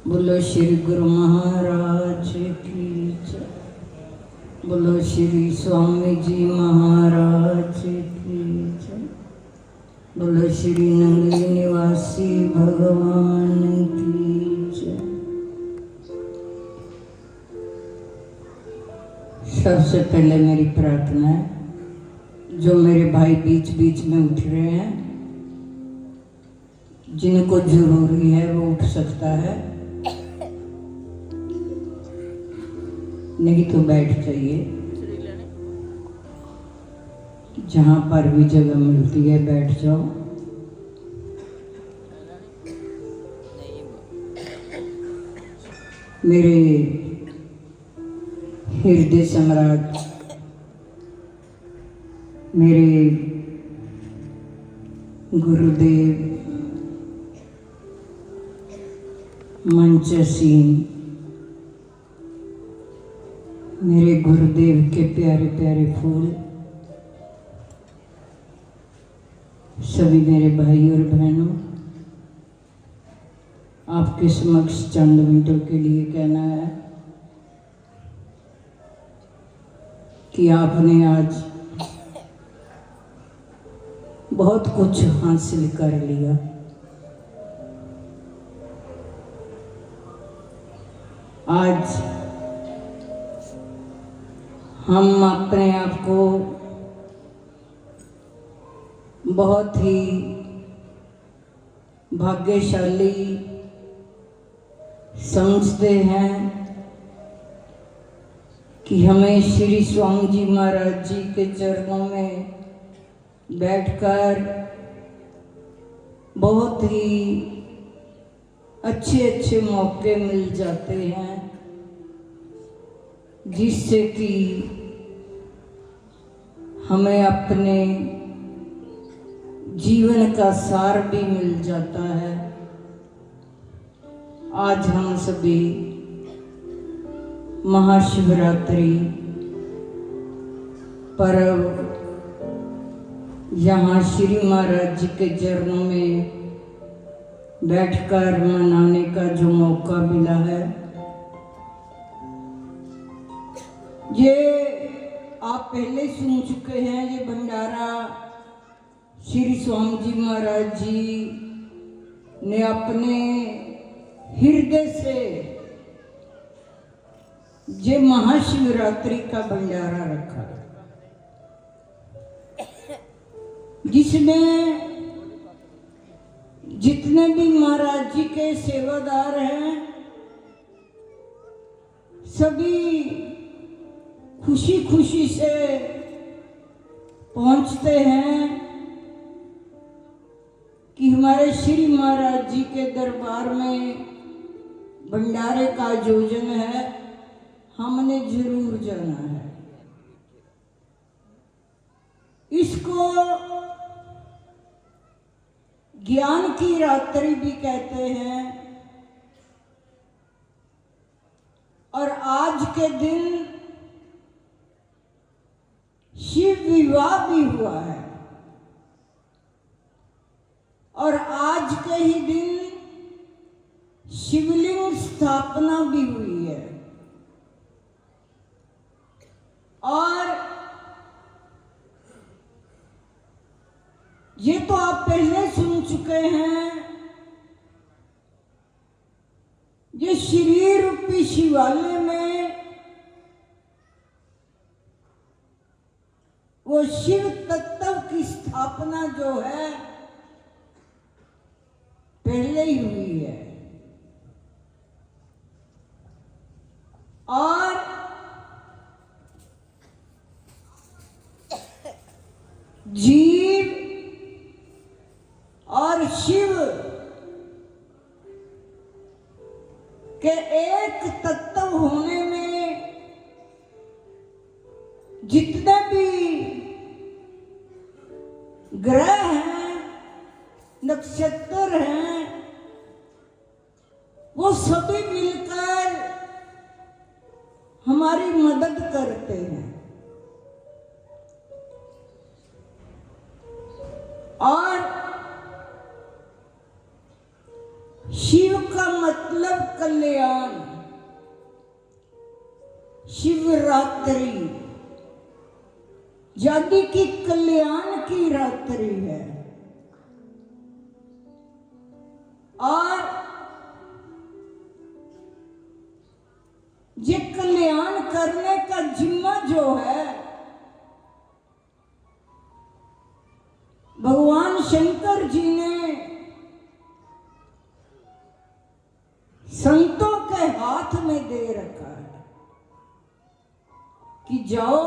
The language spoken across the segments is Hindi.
बोलो श्री गुरु महाराज की जय। बोलो श्री स्वामी जी महाराज की जय। बोलो श्री नंदी निवासी भगवान की जय। सबसे पहले मेरी प्रार्थना है, जो मेरे भाई बीच बीच में उठ रहे हैं, जिनको जरूरी है वो उठ सकता है, नहीं तो बैठ जाइए। जहाँ पर भी जगह मिलती है बैठ जाओ। मेरे हृदय सम्राट, मेरे गुरुदेव मंचसीन, मेरे गुरुदेव के प्यारे प्यारे फूल, सभी मेरे भाई और बहनों, आपके समक्ष चंद मिनटों के लिए कहना है कि आपने आज बहुत कुछ हासिल कर लिया। आज हम अपने आप को बहुत ही भाग्यशाली समझते हैं कि हमें श्री स्वामी जी महाराज जी के चरणों में बैठकर बहुत ही अच्छे अच्छे मौके मिल जाते हैं, जिससे कि हमें अपने जीवन का सार भी मिल जाता है। आज हम सभी महाशिवरात्रि पर्व यहाँ श्री महाराज जी के चरणों में बैठकर मनाने का जो मौका मिला है, ये आप पहले सुन चुके हैं। ये भंडारा श्री स्वामी जी महाराज जी ने अपने हृदय से ये महाशिवरात्रि का भंडारा रखा, जिसमें जितने भी महाराज जी के सेवादार हैं, सभी खुशी खुशी से पहुंचते हैं कि हमारे श्री महाराज जी के दरबार में भंडारे का आयोजन है, हमने जरूर जाना है। इसको ज्ञान की रात्रि भी कहते हैं, और आज के दिन शिव विवाह भी हुआ है, और आज के ही दिन शिवलिंग स्थापना भी हुई है। और ये तो आप पहले सुन चुके हैं, ये श्री रूपी शिवालय में वो शिव तत्व की स्थापना जो है पहले ही हुई है। और जीव और शिव के एक तत्व होने में जितने भी ग्रह हैं, नक्षत्र हैं, वो सभी मिलकर हमारी मदद करते हैं। और शिव का मतलब कल्याण, शिवरात्रि यानी कि कल्याण की रात्रि है। और ये कल्याण करने का जिम्मा जो है भगवान शंकर जी ने संतों के हाथ में दे रखा है कि जाओ,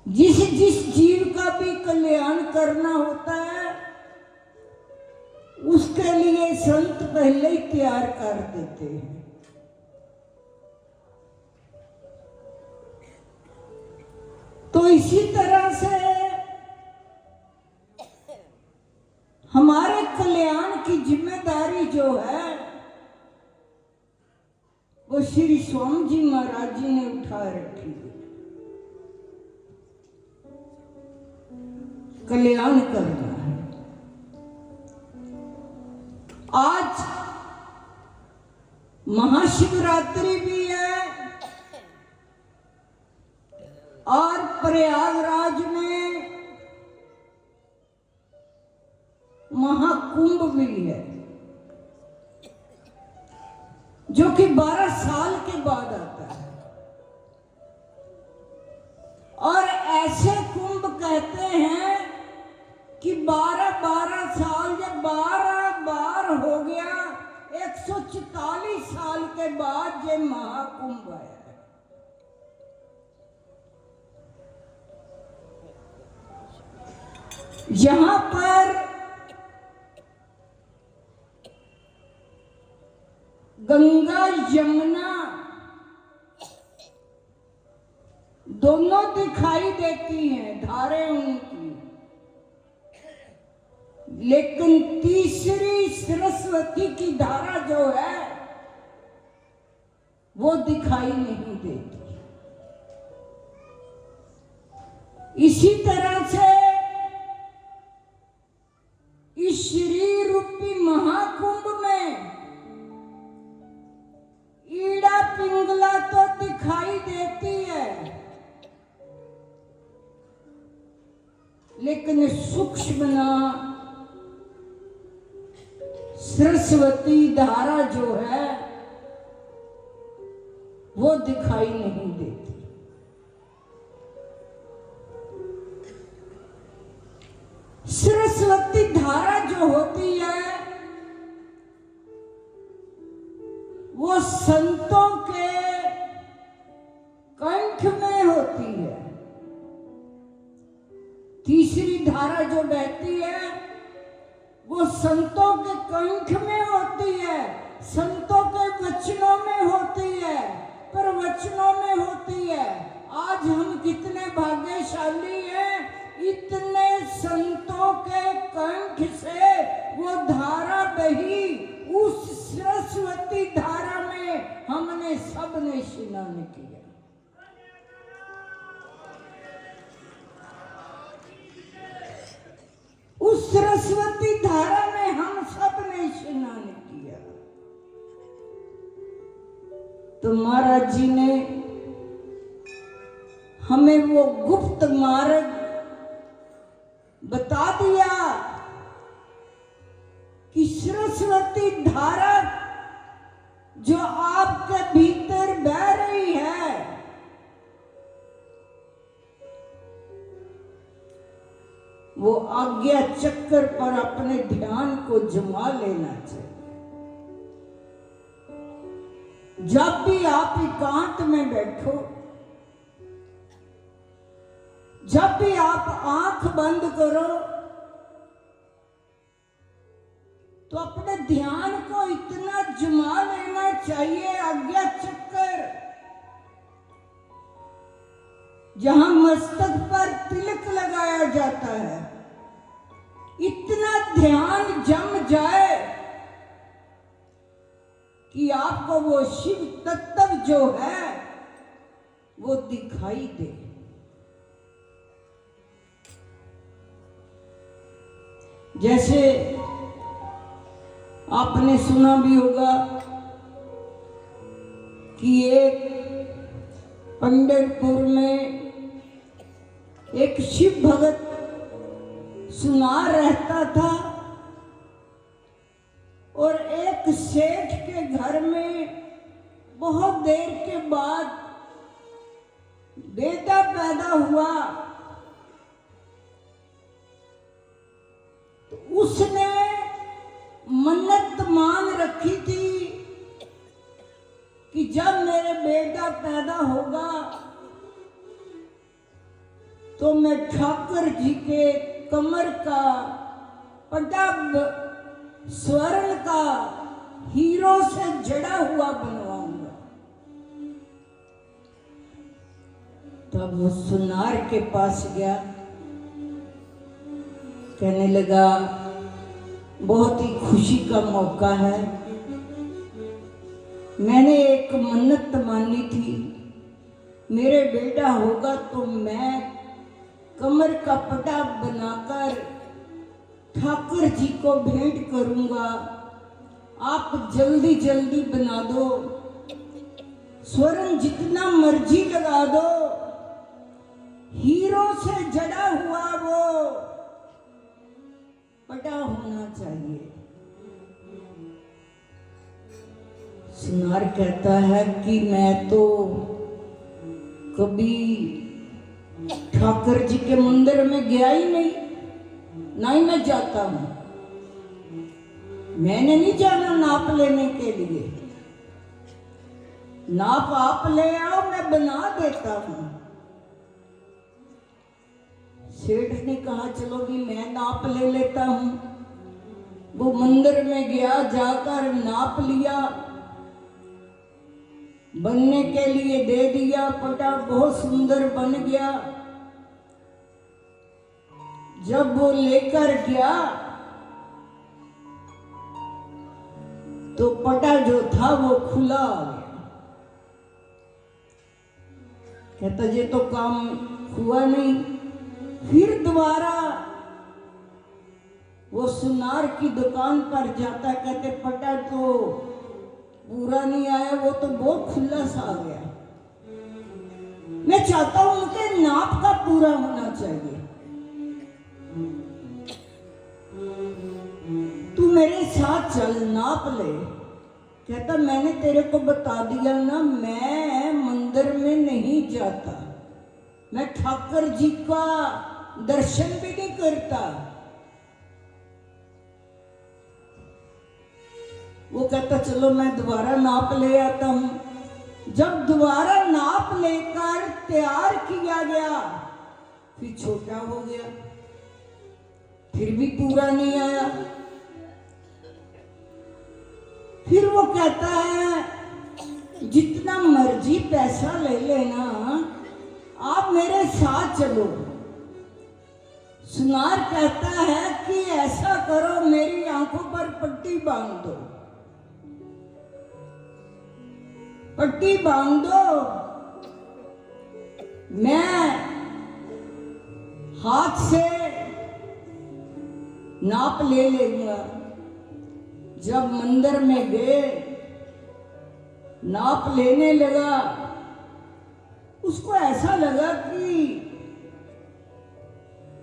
जिस जिस जीव का भी कल्याण करना होता है उसके लिए संत पहले ही तैयार कर देते हैं। तो इसी तरह से हमारे कल्याण की जिम्मेदारी जो है वो श्री स्वामी जी महाराज जी ने उठा रखी है, कल्याण करना है। आज महाशिवरात्रि भी है और प्रयागराज में महाकुंभ भी है, जो कि 12 साल के बाद आता है। और ऐसे कुंभ कहते हैं कि 12-12 साल जब 12 बार हो गया, 144 साल के बाद ये महाकुंभ आया है। यहां पर गंगा यमुना दोनों दिखाई देती हैं, धारें उनकी, लेकिन तीसरी सरस्वती की धारा जो है वो दिखाई नहीं देती। इसी तरह से इस श्री रूपी महाकुंभ में ईड़ा पिंगला तो दिखाई देती है, लेकिन सूक्ष्म सरस्वती धारा जो है वो दिखाई नहीं देती। सरस्वती धारा जो होती है वो संतों के कंठ में होती है। तीसरी धारा जो बहती है वो संतों के कंठ में होती है, संतों के वचनों में होती है, पर वचनों में होती है। आज हम कितने भाग्यशाली हैं, इतने संतों के कंठ से वो धारा बही, उस सरस्वती धारा में हमने सबने स्नान किया। उस सरस्वती धारा में हम सब ने स्नान किया। तो महाराज जी ने हमें वो गुप्त मार्ग बता दिया कि सरस्वती धारा जो आपके भीतर बह रही है वो आज्ञा चक्र पर अपने ध्यान को जमा लेना चाहिए। जब भी आप एकांत में बैठो, जब भी आप आंख बंद करो, तो अपने ध्यान को इतना जमा लेना चाहिए, आज्ञा चक्कर जहां मस्तक पर तिलक लगाया जाता है, इतना ध्यान जम जाए कि आपको वो शिव तत्व जो है वो दिखाई दे। जैसे आपने सुना भी होगा कि एक पंढरपुर में एक शिव भगत सुनार रहता था और एक सेठ के घर में बहुत देर के बाद बेटा पैदा हुआ। तो उसने मन्नत मांग रखी थी कि जब मेरे बेटा पैदा होगा तो मैं ठाकुर जी के कमर का पटब स्वर्ण का हीरो से जड़ा हुआ बनवाऊंगा। तब वो सुनार के पास गया, कहने लगा बहुत ही खुशी का मौका है, मैंने एक मन्नत मानी थी, मेरे बेटा होगा तो मैं कमर का पटा बनाकर ठाकुर जी को भेंट करूंगा, आप जल्दी जल्दी बना दो, स्वर्ण जितना मर्जी लगा दो, हीरो से जड़ा हुआ वो पटा होना चाहिए। सुनार कहता है कि मैं तो कभी ठाकुर जी के मंदिर में गया ही नहीं, ना ही मैं जाता हूं, मैंने नहीं जाना नाप लेने के लिए, नाप आप ले आओ मैं बना देता हूं। सेठ ने कहा चलो भी मैं नाप ले लेता हूं। वो मंदिर में गया, जाकर नाप लिया, बनने के लिए दे दिया, पटा बहुत सुंदर बन गया। जब वो लेकर गया तो पटा जो था वो खुला आ गया। कहता ये तो काम हुआ नहीं। फिर दोबारा वो सुनार की दुकान पर जाता, कहते पटा तो पूरा नहीं आया, वो तो बहुत खुला सा आ गया, मैं चाहता हूं उनके नाप का पूरा होना चाहिए, तू मेरे साथ चल नाप ले। कहता मैंने तेरे को बता दिया ना, मैं मंदिर में नहीं जाता, मैं ठाकुर जी का दर्शन भी नहीं करता। वो कहता चलो मैं दोबारा नाप ले आता हूं। जब दोबारा नाप लेकर तैयार किया गया फिर छोटा हो गया, फिर भी पूरा नहीं आया। फिर वो कहता है जितना मर्जी पैसा ले लेना, आप मेरे साथ चलो। सुनार कहता है कि ऐसा करो मेरी आंखों पर पट्टी बांध दो, पट्टी बांध दो, मैं हाथ से नाप ले लेगा। जब मंदिर में गए, नाप लेने लगा, उसको ऐसा लगा कि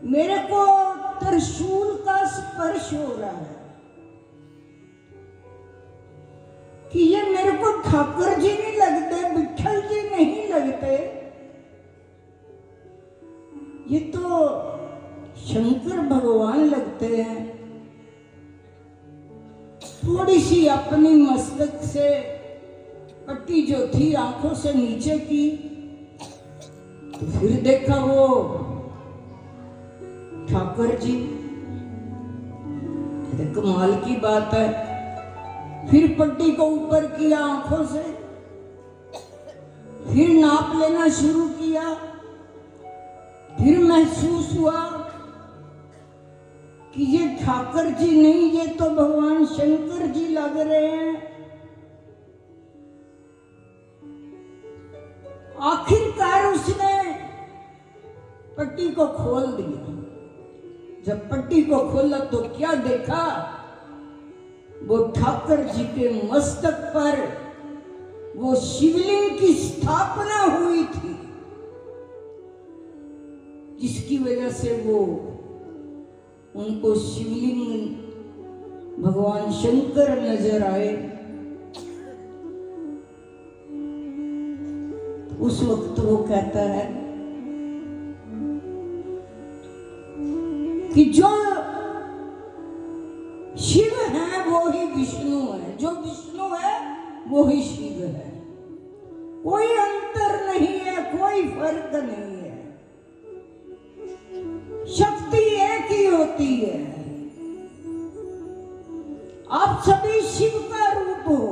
मेरे को त्रिशूल का स्पर्श हो रहा है, कि ये मेरे को ठाकुर जी नहीं लगते, विठल जी नहीं लगते, ये तो शंकर भगवान लगते हैं। थोड़ी सी अपनी मस्तक से पट्टी जो थी आंखों से नीचे की, तो फिर देखा वो ठाकुर जी, कमाल की बात है। फिर पट्टी को ऊपर किया आंखों से, फिर नाप लेना शुरू किया, फिर महसूस हुआ कि ये ठाकुर जी नहीं, ये तो भगवान शंकर जी लग रहे हैं। आखिरकार उसने पट्टी को खोल दिया। जब पट्टी को खोला तो क्या देखा, वो ठाकुर जी के मस्तक पर वो शिवलिंग की स्थापना हुई थी, जिसकी वजह से वो उनको शिवलिंग भगवान शंकर नजर आए। उस वक्त वो कहता है कि जो शिव है वो ही विष्णु है, जो विष्णु है वो ही शिव है। कोई अंतर नहीं है, कोई फर्क नहीं है, शक्ति एक ही होती है। आप सभी शिव का रूप हो।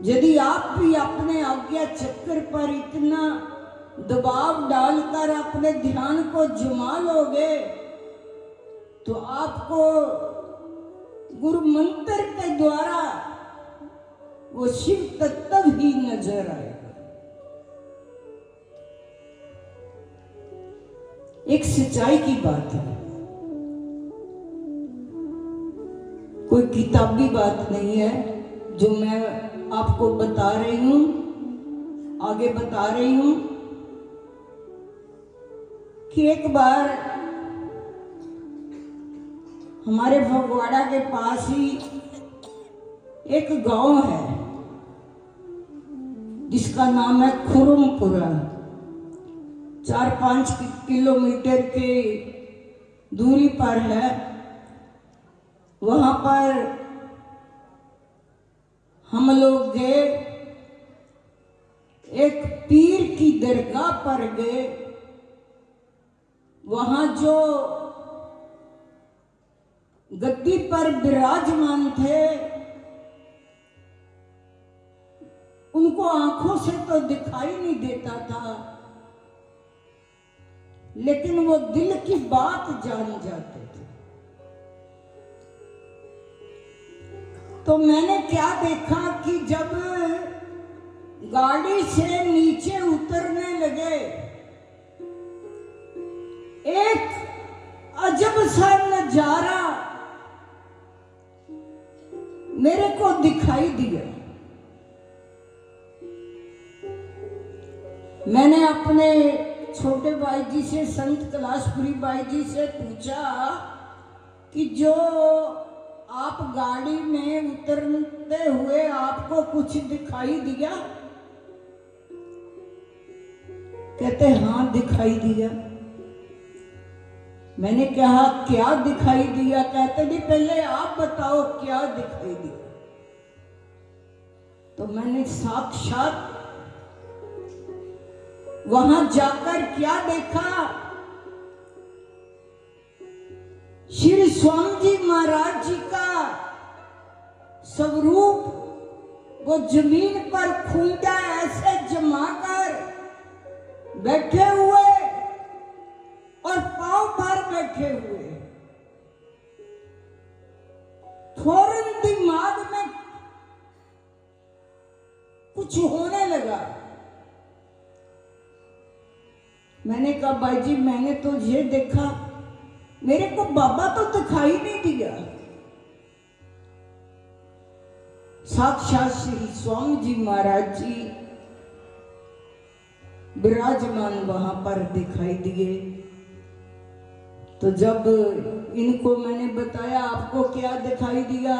यदि आप भी अपने आज्ञा चक्र पर इतना दबाव डालकर अपने ध्यान को जमा लोगे तो आपको गुरु मंत्र के द्वारा वो शिव तत्व ही नजर आएगा। एक सच्चाई की बात है, कोई किताबी बात नहीं है जो मैं आपको बता रही हूं, आगे बता रही हूं कि एक बार हमारे फगवाड़ा के पास ही एक गांव है जिसका नाम है खुरुमपुरा। 4-5 किलोमीटर के दूरी पर है। वहां पर हम लोग गए, एक पीर की दरगाह पर गए। वहां जो गद्दी पर विराजमान थे उनको आंखों से तो दिखाई नहीं देता था, लेकिन वो दिल की बात जान जाते थे। तो मैंने क्या देखा कि जब गाड़ी से नीचे उतरने लगे, एक अजब सा नजारा मेरे को दिखाई दिया। मैंने अपने छोटे भाई जी से, संत कैलाशपुरी भाई जी से पूछा कि जो आप गाड़ी में उतरते हुए आपको कुछ दिखाई दिया? कहते हाँ दिखाई दिया। मैंने कहा क्या दिखाई दिया? कहते नहीं पहले आप बताओ क्या दिखाई दिया। तो मैंने साक्षात वहां जाकर क्या देखा, श्री स्वामी जी महाराज जी का स्वरूप वो जमीन पर खूंटा ऐसे जमाकर बैठे हुए और पांव पर बैठे हुए। फौरन दिमाग में कुछ होने लगा। मैंने कहा भाई जी मैंने तो ये देखा, मेरे को बाबा तो दिखाई नहीं दिया। साक्षात श्री स्वामी जी महाराज जी विराजमान वहां पर दिखाई दिए। तो जब इनको मैंने बताया आपको क्या दिखाई दिया,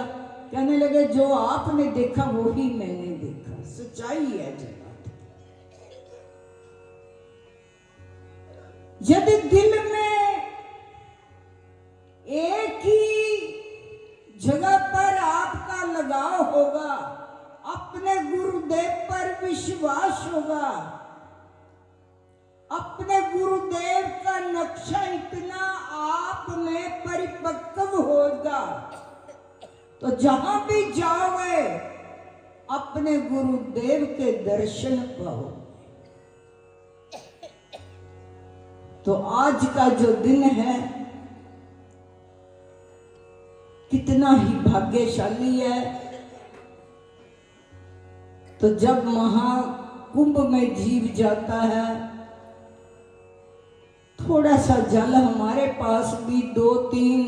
कहने लगे जो आपने देखा वो ही मैंने देखा। सच्चाई है जी। यदि दिल में एक ही जगह पर आपका लगाव होगा, अपने गुरुदेव पर विश्वास होगा, अपने गुरुदेव का नक्शा इतना आप में परिपक्व होगा तो जहां भी जाओगे अपने गुरुदेव के दर्शन पाओ। तो आज का जो दिन है कितना ही भाग्यशाली है। तो जब महाकुंभ में जीव जाता है, थोड़ा सा जल हमारे पास भी 2-3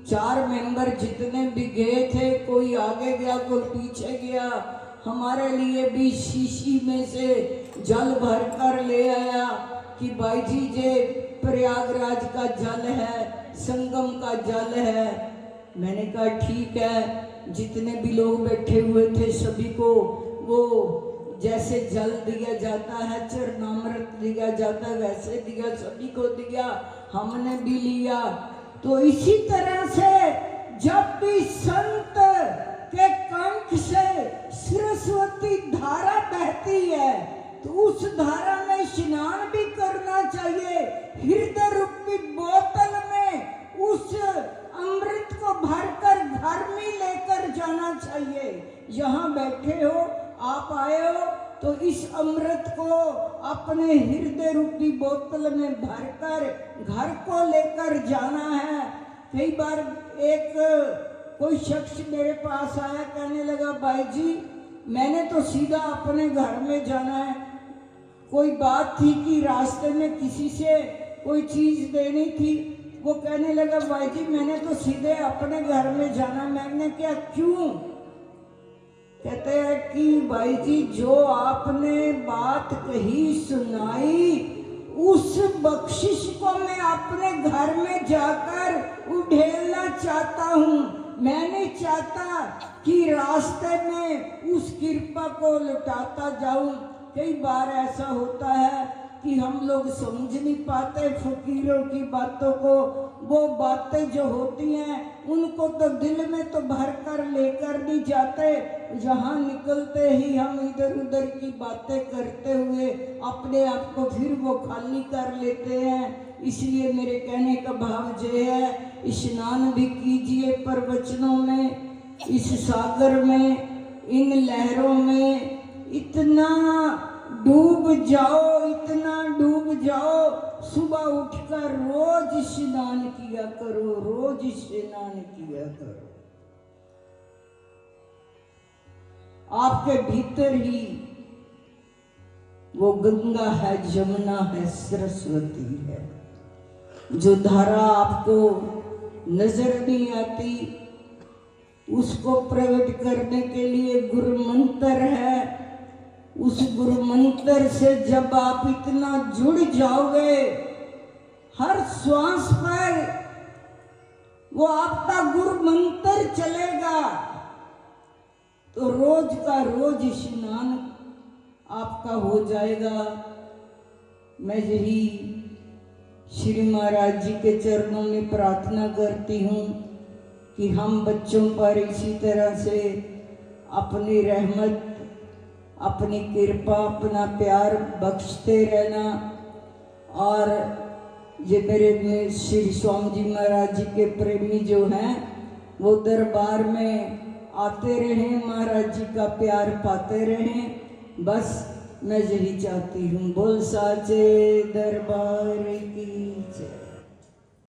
4 मेंबर जितने भी गए थे, कोई आगे गया कोई पीछे गया, हमारे लिए भी शीशी में से जल भर कर ले आया कि भाई जी ये प्रयागराज का जल है, संगम का जल है। मैंने कहा ठीक है। जितने भी लोग बैठे हुए थे सभी को वो जैसे जल दिया जाता है, चरणामृत दिया जाता है, वैसे दिया, सभी को दिया, हमने भी लिया। तो इसी तरह से जब भी संत के कंठ से सरस्वती धारा बहती है तो उस धारा में स्नान भी करना चाहिए। हृदय रूपी बोतल में उस अमृत को भरकर घर में लेकर जाना चाहिए। यहाँ बैठे हो, आप आए हो तो इस अमृत को अपने हृदय रूपी बोतल में भरकर घर को लेकर जाना है। कई बार एक कोई शख्स मेरे पास आया, कहने लगा भाई जी मैंने तो सीधा अपने घर में जाना है। कोई बात थी कि रास्ते में किसी से कोई चीज देनी थी, वो कहने लगा भाई जी मैंने तो सीधे अपने घर में जाना। मैंने क्या क्यों? कहते हैं कि भाई जी जो आपने बात कही सुनाई उस बख्शिश को मैं अपने घर में जाकर उधेलना चाहता हूँ। मैं नहीं चाहता कि रास्ते में उस कृपा को लुटाता जाऊं। कई बार ऐसा होता है कि हम लोग समझ नहीं पाते फकीरों की बातों को। वो बातें जो होती हैं उनको तो दिल में तो भर कर लेकर नहीं जाते, जहाँ निकलते ही हम इधर उधर की बातें करते हुए अपने आप को फिर वो खाली कर लेते हैं। इसलिए मेरे कहने का भाव ये है, स्नान भी कीजिए प्रवचनों में, इस सागर में, इन लहरों में इतना डूब जाओ, इतना डूब जाओ। सुबह उठकर रोज स्नान किया करो, रोज स्नान किया करो। आपके भीतर ही वो गंगा है, जमुना है, सरस्वती है। जो धारा आपको नजर नहीं आती उसको प्रकट करने के लिए गुरु मंत्र है। उस गुरु मंत्र से जब आप इतना जुड़ जाओगे, हर श्वास पर वो आपका गुरु मंत्र चलेगा, तो रोज का रोज स्नान आपका हो जाएगा। मैं यही श्री महाराज जी के चरणों में प्रार्थना करती हूँ कि हम बच्चों पर इसी तरह से अपनी रहमत, अपनी कृपा, अपना प्यार बख्शते रहना। और ये मेरे श्री स्वामी जी महाराज जी के प्रेमी जो हैं वो दरबार में आते रहें, महाराज जी का प्यार पाते रहें। बस मैं यही चाहती हूँ। बोल साचे दरबार की जय।